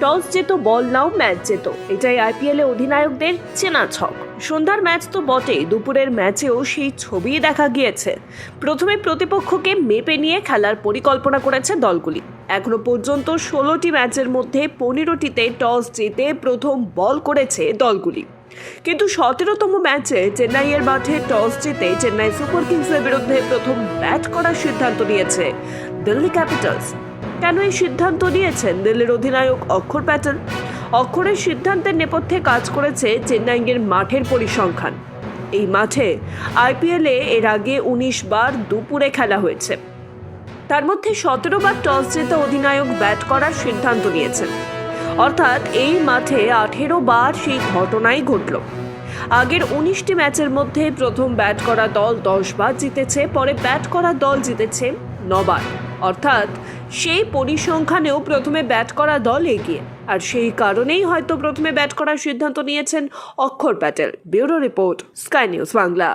Toss যেত, বল নাও, match যেত, এটাই আইপিএলে অধিনায়কদের চেনা ছক। সন্ধ্যার ম্যাচ তো বটেই, দুপুরের ম্যাচেও সেই ছবি দেখা গিয়েছে। প্রথমে প্রতিপক্ষকে মেপে নিয়ে খেলার পরিকল্পনা করেছে দলগুলি। এখনো পর্যন্ত 16টি ম্যাচের মধ্যে 15টিতে টস জিতে প্রথম বল করেছে দলগুলি। কিন্তু 17তম ম্যাচে চেন্নাইয়ের মাঠে টস জিতে চেন্নাই সুপার কিংসের বিরুদ্ধে প্রথম ব্যাট করার সিদ্ধান্ত নিয়েছে দিল্লি ক্যাপিটালস। কেন এই সিদ্ধান্ত নিয়েছেন দিল্লির অধিনায়ক অক্ষর প্যাটেল? অক্ষরের সিদ্ধান্তের নেপথ্যে কাজ করেছে চেন্নাইয়ের মাঠের পরিসংখ্যান। এই মাঠে আইপিএলে এর আগে 19 বার দুপুরে খেলা হয়েছে। তার মধ্যে 17 বার টস জিতে অধিনায়ক ব্যাট করার সিদ্ধান্ত নিয়েছেন। অর্থাৎ এই মাঠে 18 বার সেই ঘটনাই ঘটল। আগের 19টি ম্যাচের মধ্যে প্রথম ব্যাট করা দল 10 বার জিতেছে, পরে ব্যাট করা দল জিতেছে 9 বার। অর্থাৎ সেই পরিসংখ্যানেও প্রথমে ব্যাট করা দল এগিয়ে। আর সেই কারণেই হয়তো প্রথমে ব্যাট করার সিদ্ধান্ত নিয়েছেন অক্ষর Patel. Bureau report, sky news Bangla.